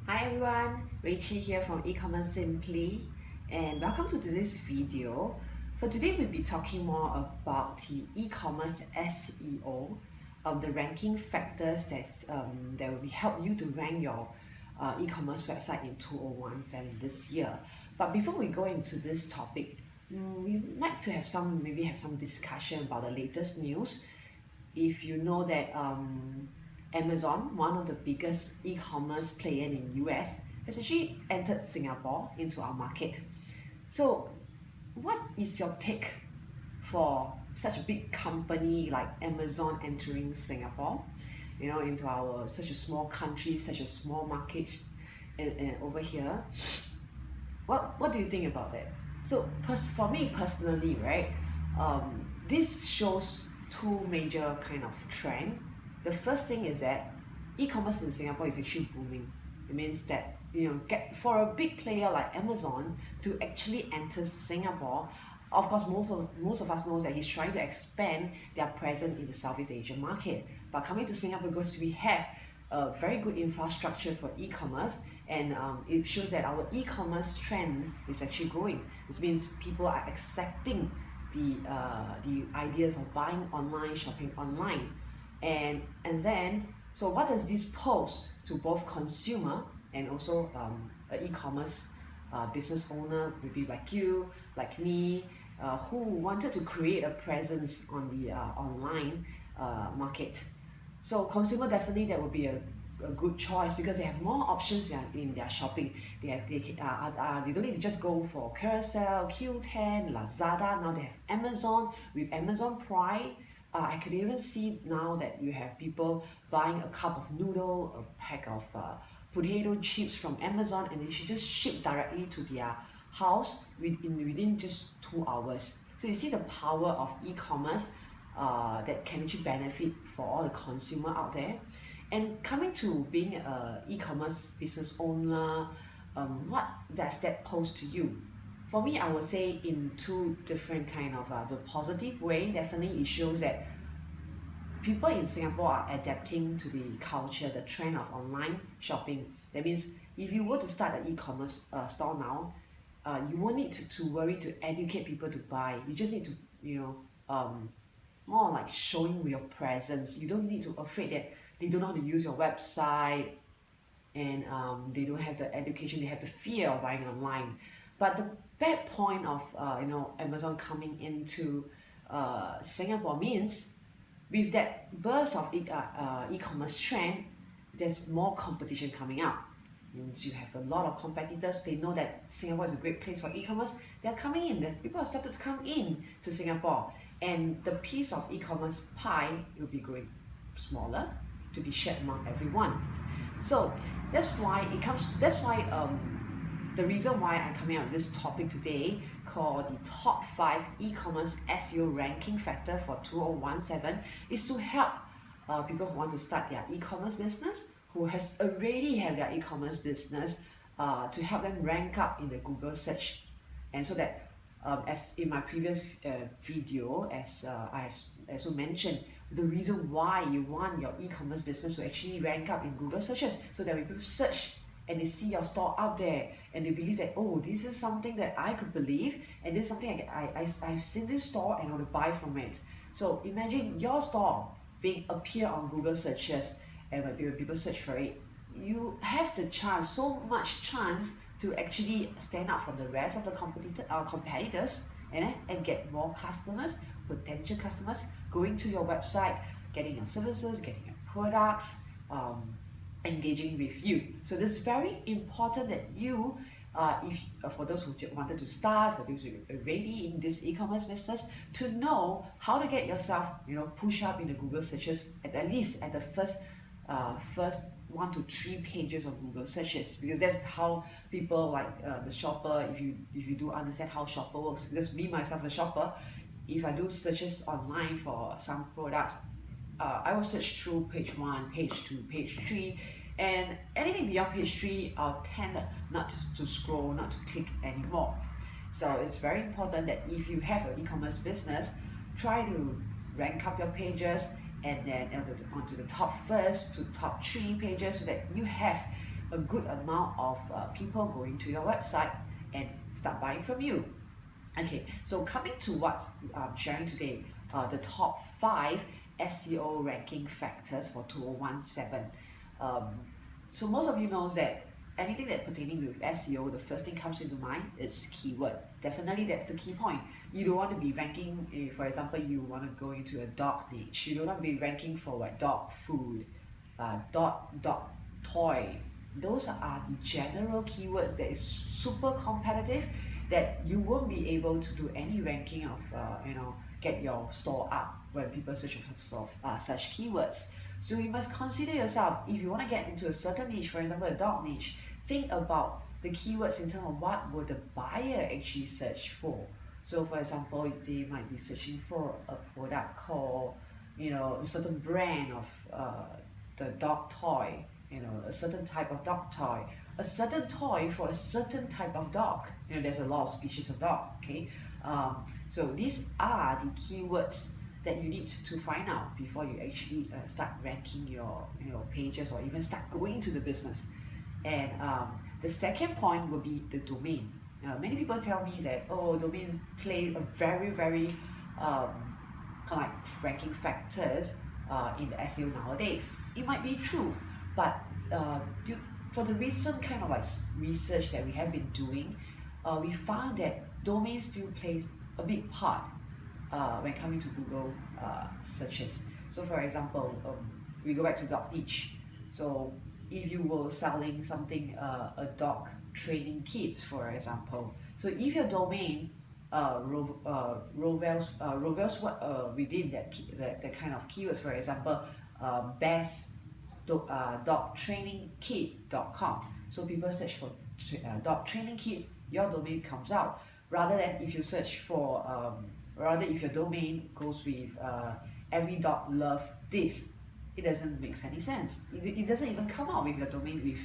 Hi everyone, Rachel here from Ecommerce Simply, and welcome to today's video. For today, we'll be talking more about the e-commerce SEO, the ranking factors that will be help you to rank your e-commerce website in 2017 this year. But before we go into this topic, we might to have some discussion about the latest news. If you know that Amazon, one of the biggest e-commerce player in US, has actually entered Singapore into our market. So, what is your take for such a big company like Amazon entering Singapore? Into our such a small country, such a small market, and over here. What do you think about that? So, for me personally, right, this shows two major kind of trend. The first thing is that e-commerce in Singapore is actually booming. It means that get for a big player like Amazon to actually enter Singapore. Of course, most of us knows that he's trying to expand their presence in the Southeast Asian market. But coming to Singapore, because we have a very good infrastructure for e-commerce, and it shows that our e-commerce trend is actually growing. This means people are accepting the ideas of buying online, shopping online, and then so what does this pose to both consumer and also an e-commerce business owner, maybe like you, like me, who wanted to create a presence on the online market. So consumer definitely that would be a good choice because they have more options in their shopping. They don't need to just go for Carousel, Q10, Lazada. Now they have Amazon with Amazon Prime. I could even see now that you have people buying a cup of noodle, a pack of potato chips from Amazon, and they should just ship directly to their house within just 2 hours. So you see the power of e-commerce that can actually benefit for all the consumer out there. And coming to being a e-commerce business owner, what does that pose to you? For me, I would say in two different kind of the positive way. Definitely, it shows that people in Singapore are adapting to the culture, the trend of online shopping. That means if you were to start an e-commerce store now, you won't need to worry to educate people to buy. You just need to, more like showing your presence. You don't need to afraid that they don't know how to use your website, and they don't have the education, they have the fear of buying online. But the bad point of Amazon coming into Singapore means with that burst of e-commerce trend, there's more competition coming out. Means you have a lot of competitors. They know that Singapore is a great place for e-commerce. They are coming in. The people have started to come in to Singapore, and the piece of e-commerce pie will be growing smaller to be shared among everyone. So that's why it comes. That's why the reason why I'm coming out with this topic today called the top 5 e-commerce SEO ranking factor for 2017 is to help people who want to start their e-commerce business, who has already have their e-commerce business, to help them rank up in the Google search. And so that as in my previous video, as I have also mentioned, the reason why you want your e-commerce business to actually rank up in Google searches, so that when people search and they see your store out there and they believe that, oh, this is something that I could believe, and this is something I've seen this store and I want to buy from it. So imagine your store being appear on Google searches, and when people search for it, you have the chance, so much chance to actually stand out from the rest of the competitors, and get more customers, potential customers going to your website, getting your services, getting your products, engaging with you. So this is very important that you, if for those who wanted to start, for those who are already in this e-commerce business, to know how to get yourself, push up in the Google searches at least at the first 1 to 3 pages of Google searches, because that's how people like the shopper. If you do understand how shopper works, because me myself a shopper, if I do searches online for some products, I will search through page 1, page 2, page 3, and anything beyond page 3, I'll tend not to scroll, not to click anymore. So it's very important that if you have an e-commerce business, try to rank up your pages, and then onto the top first to top 3 pages, so that you have a good amount of people going to your website and start buying from you. Okay, so coming to what I'm sharing today, the top 5 SEO ranking factors for 2017. Um, so most of you knows that anything that pertaining with SEO, the first thing comes into mind is keyword. Definitely that's the key point. You don't want to be ranking, for example, you want to go into a dog niche. You don't want to be ranking for what dog food, dog toy. Those are the general keywords that is super competitive that you won't be able to do any ranking of get your store up when people search for such keywords. So you must consider yourself, if you want to get into a certain niche, for example a dog niche, think about the keywords in terms of what would the buyer actually search for. So for example, they might be searching for a product called a certain brand of the dog toy, a certain type of dog toy, a certain toy for a certain type of dog. There's a lot of species of dog. Okay, so these are the keywords that you need to find out before you actually start ranking your pages or even start going to the business. And the second point will be the domain. Many people tell me that domains play a very kind of like ranking factors in the SEO nowadays. It might be true, but for the recent kind of like research that we have been doing, we found that domains still plays a big part when coming to Google searches. So for example, we go back to dog niche. So if you were selling something, a dog training kits, for example, so if your domain reveals what within that kind of keywords, for example, best dog training kit.com. So people search for dog training kits, your domain comes out. Rather than if you search for, rather if your domain goes with every dog love this, it doesn't make any sense. It doesn't even come out with your domain if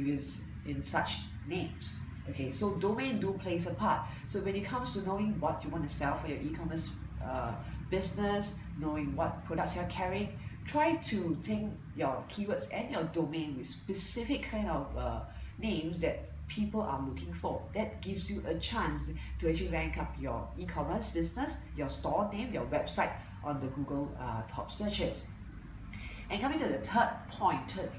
it's in such names. Okay, so domain do plays a part. So when it comes to knowing what you want to sell for your e-commerce business, knowing what products you're carrying, try to think your keywords and your domain with specific kind of names that people are looking for. That gives you a chance to actually rank up your e-commerce business, your store name, your website on the Google top searches. And coming to the third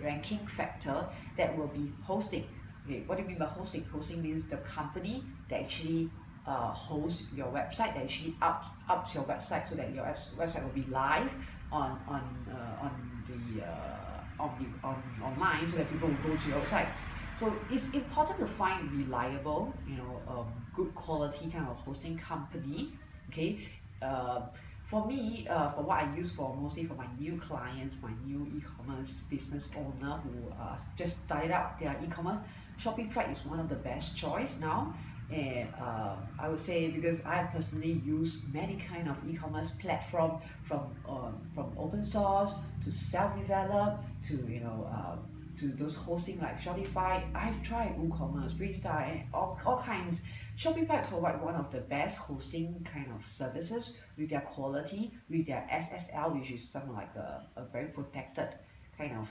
ranking factor, that will be hosting. Okay, what do you mean by hosting? Hosting means the company that actually hosts your website, that actually ups your website so that your website will be live online, so that people will go to your websites. So it's important to find reliable, good quality kind of hosting company. Okay, for me, for what I use for mostly for my new clients, my new e-commerce business owner who just started out their e-commerce, Shopify is one of the best choice now. And I would say, because I personally use many kind of e-commerce platform, from open source to self-developed to those hosting like Shopify. I've tried WooCommerce, Freestyle, and all kinds. Shopify provide one of the best hosting kind of services with their quality, with their SSL, which is something like a very protected kind of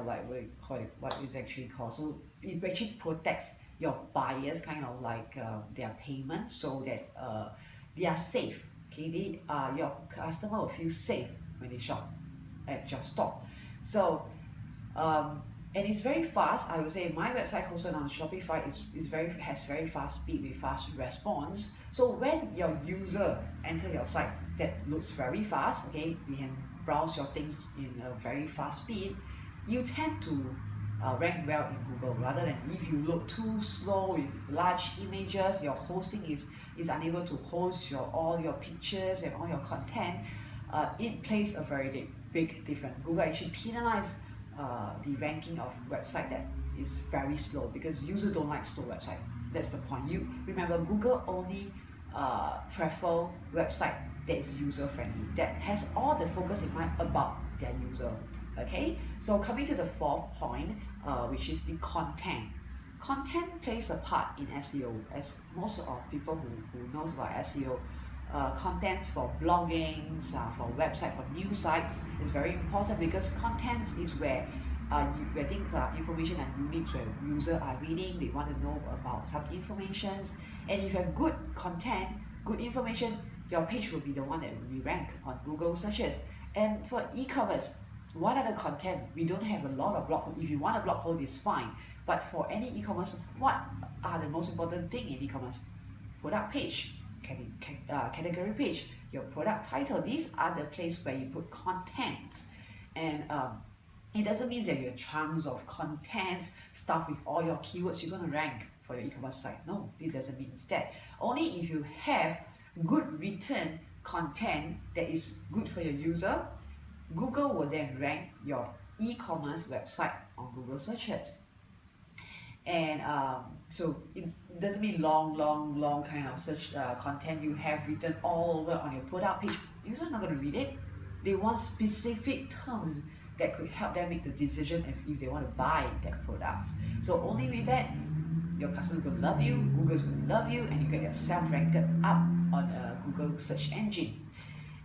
like what you call it, what is actually called. So it actually protects your buyers kind of like their payments, so that they are safe. Okay, your customer will feel safe when they shop at your store. So and it's very fast. I would say my website hosted on Shopify has very fast speed with fast response. So when your user enter your site, that looks very fast. Okay, they can browse your things in a very fast speed. You tend to rank well in Google, rather than if you look too slow with large images, your hosting is unable to host all your pictures and all your content. It plays a very big difference. Google actually penalize the ranking of website that is very slow, because users don't like slow website. That's the point. You remember, Google only prefer website that is user friendly, that has all the focus in mind about their user. Okay, so coming to the fourth point, which is the content. Content plays a part in SEO, as most of people who knows about SEO. Contents for blogging, for website, for news sites is very important, because content is where where things are information are unique, where users are reading, they want to know about some informations. And if you have good content, good information, your page will be the one that will be ranked on Google searches. And for e-commerce, what are the content? We don't have a lot of blog posts. If you want a blog post, it's fine. But for any e-commerce, what are the most important thing in e-commerce? Product page, category page, your product title. These are the place where you put content. And it doesn't mean that you have chunks of contents, stuff with all your keywords you're going to rank for your e-commerce site. No, it doesn't mean that. Only if you have good written content that is good for your user, Google will then rank your e-commerce website on Google searches. And so it doesn't mean long kind of search content you have written all over on your product page. Users are not going to read it. They want specific terms that could help them make the decision if they want to buy that product. So only with that, your customers will love you, Google's going to love you, and you get yourself ranked up on a Google search engine.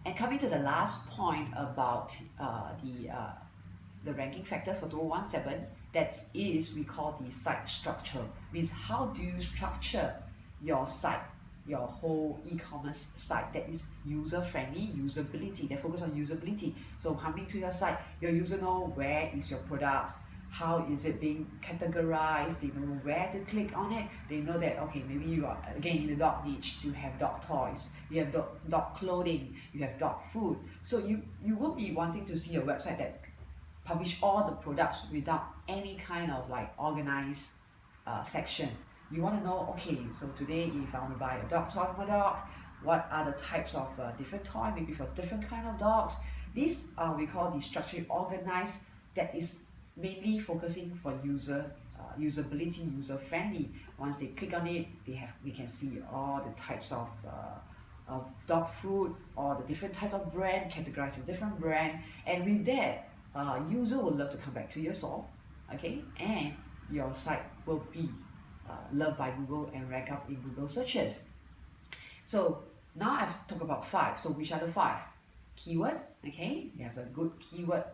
And coming to the last point about the ranking factors for 2017, that is we call the site structure. Means how do you structure your site, your whole e-commerce site that is user-friendly, usability, that focus on usability. So coming to your site, your user know where is your product, how is it being categorized, they know where to click on it, they know that, okay, maybe you are, again, in the dog niche, you have dog toys, you have dog clothing, you have dog food. So you will be wanting to see a website that publish all the products without any kind of like organized section. You want to know, okay, so today if I want to buy a dog toy for my dog, what are the types of different toy, maybe for different kind of dogs. These we call the structured organized, that is mainly focusing for usability, user friendly. Once they click on it, they can see all the types of dog food, or the different type of brand, categorized as different brand, and with that, user will love to come back to your store, okay, and your site will be loved by Google and rank up in Google searches. So now I've talked about 5. So which are the 5? Keyword, okay, you have a good keyword,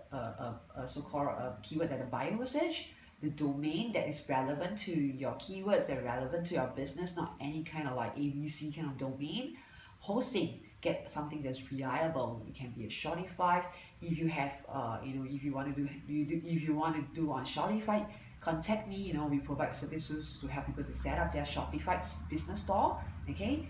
so-called keyword that the buyer will search. The domain that is relevant to your keywords, that are relevant to your business, not any kind of like ABC kind of domain. Hosting, get something that's reliable. It can be a Shopify. If you have, if you want to do on Shopify, contact me. We provide services to help people to set up their Shopify business store. Okay.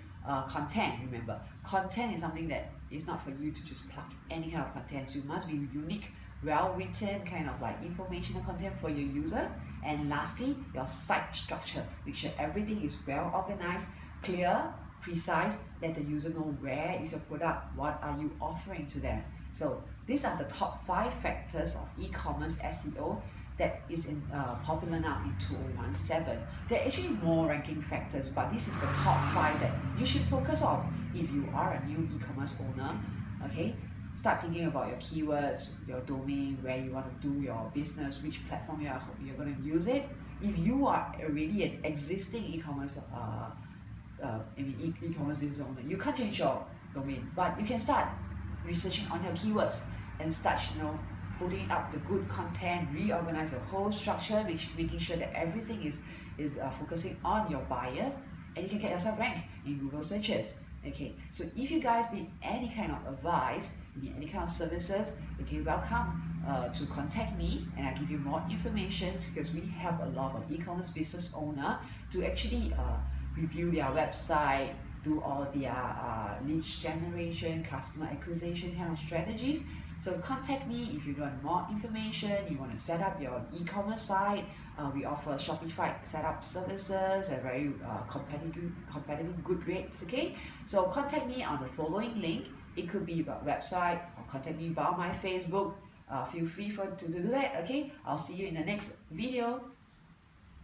Content, remember, content is something that is not for you to just plug any kind of content. You must be unique, well-written kind of like informational content for your user. And lastly, your site structure. Make sure everything is well organized, clear, precise. Let the user know where is your product, what are you offering to them. So these are the top 5 factors of e-commerce SEO that is popular now in 2017. There are actually more ranking factors, but this is the top 5 that you should focus on if you are a new e-commerce owner. Okay, start thinking about your keywords, your domain, where you want to do your business, which platform you're going to use it. If you are already an existing e-commerce e-commerce business owner, you can't change your domain, but you can start researching on your keywords and start putting up the good content, reorganize your whole structure, making sure that everything is focusing on your buyers, and you can get yourself ranked in Google searches. Okay, so if you guys need any kind of advice, need any kind of services, okay, welcome to contact me, and I'll give you more information, because we have a lot of e-commerce business owner to actually review their website, do all their leads generation, customer acquisition kind of strategies. So contact me if you want more information, you want to set up your e-commerce site. We offer Shopify setup services at very competitive good rates, okay? So contact me on the following link. It could be about website, or contact me about my Facebook. Feel free to do that, okay? I'll see you in the next video.